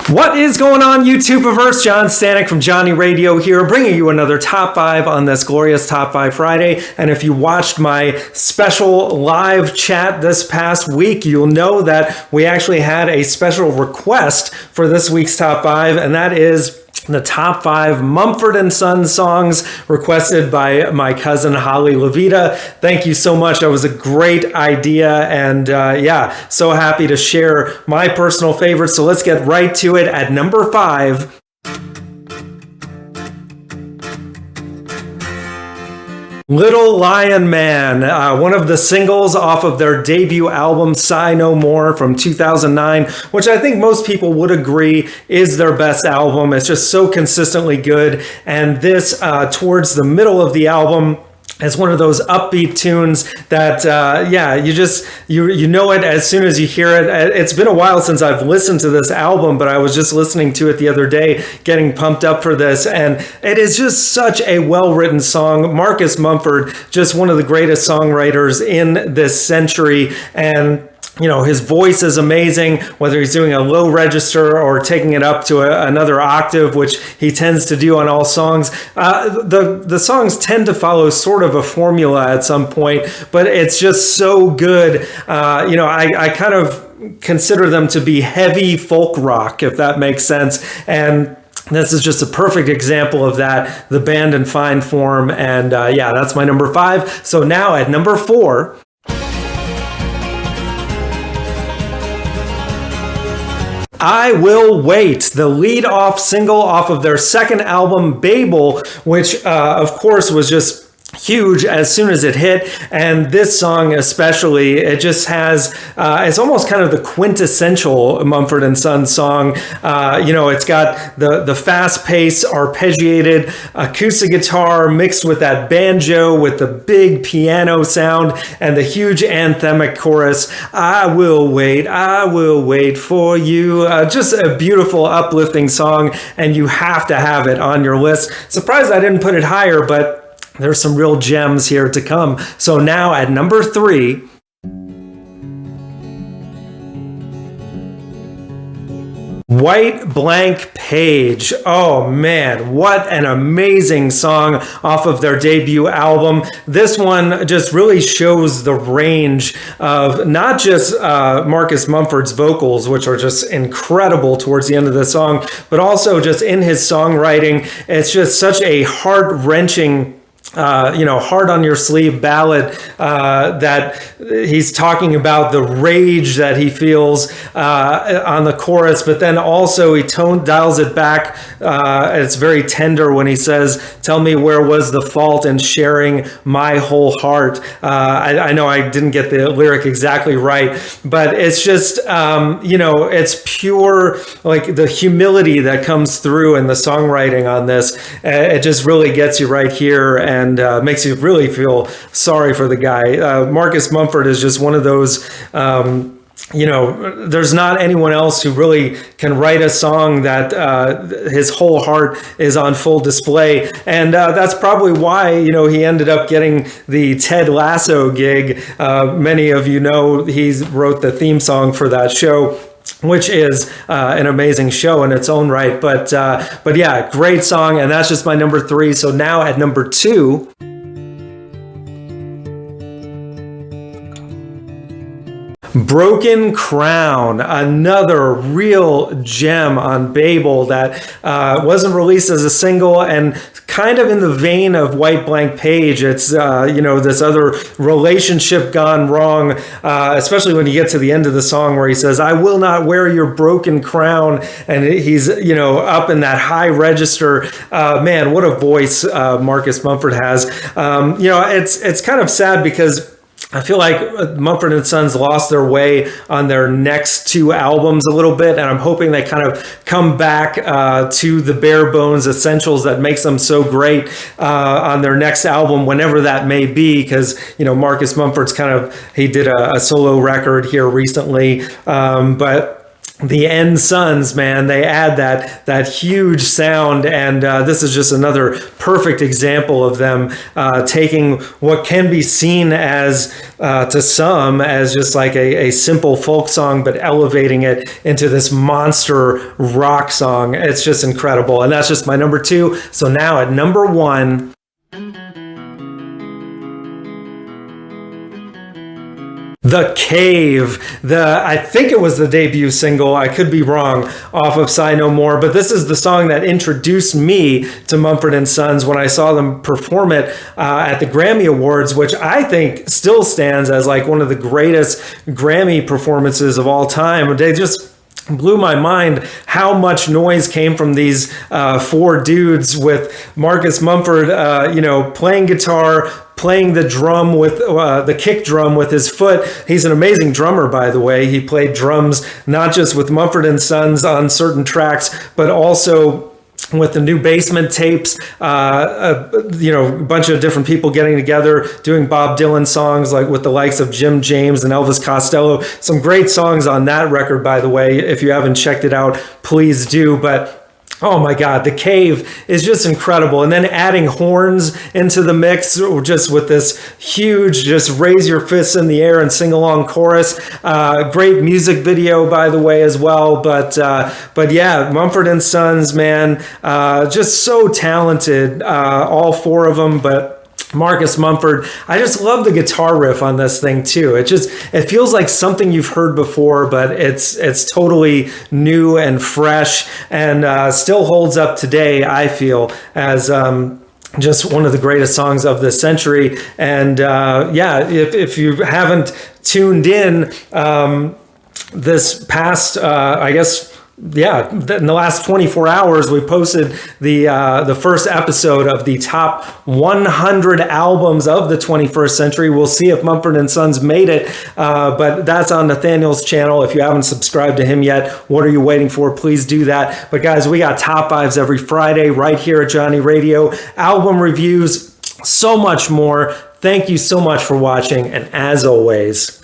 What is going on, YouTubeverse? John Stanek from Johnny Radio here, bringing you another Top 5 on this glorious Top 5 Friday. And if you watched my special live chat this past week, you'll know that we actually had a special request for this week's Top 5, and that is the top 5 Mumford Sons songs requested by my cousin Holly Levita. Thank you so much. That was a great idea, and so happy to share my personal favorites. So let's get right to it. At number 5, Little Lion Man, one of the singles off of their debut album, Sigh No More, from 2009, which I think most people would agree is their best album. It's just so consistently good. And this, towards the middle of the album, it's one of those upbeat tunes that, you know it as soon as you hear it. It's been a while since I've listened to this album, but I was just listening to it the other day, getting pumped up for this. And it is just such a well-written song. Marcus Mumford, just one of the greatest songwriters in this century. And his voice is amazing, whether he's doing a low register or taking it up to another octave, which he tends to do on all songs. The songs tend to follow sort of a formula at some point, but it's just so good. I kind of consider them to be heavy folk rock, if that makes sense. And this is just a perfect example of that, the band in fine form. And that's my number 5. So now at number 4, I Will Wait, the lead-off single off of their second album, Babel, which, of course, was just huge as soon as it hit. And this song especially, it just has, it's almost kind of the quintessential Mumford & Sons song. It's got the fast-paced, arpeggiated acoustic guitar mixed with that banjo with the big piano sound and the huge anthemic chorus, I will wait for you. Just a beautiful, uplifting song, and you have to have it on your list. Surprised I didn't put it higher, but there's some real gems here to come. So now at number 3, White Blank Page. Oh man, what an amazing song off of their debut album. This one just really shows the range of not just Marcus Mumford's vocals, which are just incredible towards the end of the song, but also just in his songwriting. It's just such a heart-wrenching hard on your sleeve ballad that he's talking about the rage that he feels on the chorus, but then also he dials it back. It's very tender when he says, tell me where was the fault in sharing my whole heart. I know I didn't get the lyric exactly right, but it's just, it's pure, like the humility that comes through in the songwriting on this. It just really gets you right here and makes you really feel sorry for the guy. Marcus Mumford is just one of those, there's not anyone else who really can write a song that his whole heart is on full display. And that's probably why, he ended up getting the Ted Lasso gig. Many of you know he wrote the theme song for that show, which is an amazing show in its own right. But yeah, great song. And that's just my number 3. So now at number 2, Broken Crown, another real gem on Babel that wasn't released as a single, and kind of in the vein of White Blank Page. It's, this other relationship gone wrong, especially when you get to the end of the song where he says, I will not wear your broken crown. And he's, up in that high register. Man, what a voice Marcus Mumford has. It's kind of sad because I feel like Mumford & Sons lost their way on their next 2 albums a little bit, and I'm hoping they kind of come back to the bare bones essentials that makes them so great on their next album, whenever that may be, because, Marcus Mumford's he did a solo record here recently, but the N Sons, man, they add that huge sound, and this is just another perfect example of them taking what can be seen as to some as just like a simple folk song, but elevating it into this monster rock song. It's just incredible, and that's just my number 2. So now at number 1. The Cave. I think it was the debut single, I could be wrong, off of Sigh No More, but this is the song that introduced me to Mumford & Sons when I saw them perform it at the Grammy Awards, which I think still stands as like one of the greatest Grammy performances of all time. They just blew my mind how much noise came from these 4 dudes, with Marcus Mumford, playing guitar, playing the drum with the kick drum with his foot. He's an amazing drummer, by the way. He played drums not just with Mumford & Sons on certain tracks, but also with the new Basement tapes, a bunch of different people getting together, doing Bob Dylan songs like with the likes of Jim James and Elvis Costello. Some great songs on that record, by the way. If you haven't checked it out, please do. But oh my God, The Cave is just incredible. And then adding horns into the mix, just with this huge, just raise your fists in the air and sing along chorus. Great music video, by the way, as well. But yeah, Mumford & Sons, man, just so talented, all 4 of them. But Marcus Mumford, I just love the guitar riff on this thing too. It feels like something you've heard before, but it's totally new and fresh, and still holds up today, I feel, as just one of the greatest songs of the century. And if you haven't tuned in this past, in the last 24 hours, we posted the first episode of the top 100 albums of the 21st century. We'll see if Mumford & Sons made it, but that's on Nathaniel's channel. If you haven't subscribed to him yet, what are you waiting for? Please do that. But guys, we got top 5s every Friday right here at Johnny Radio. Album reviews, so much more. Thank you so much for watching, and as always,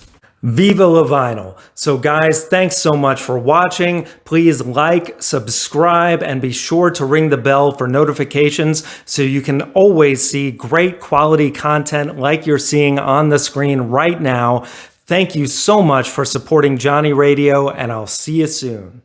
Viva la Vinyl. So guys, thanks so much for watching. Please like, subscribe, and be sure to ring the bell for notifications so you can always see great quality content like you're seeing on the screen right now. Thank you so much for supporting Johnny Radio, and I'll see you soon.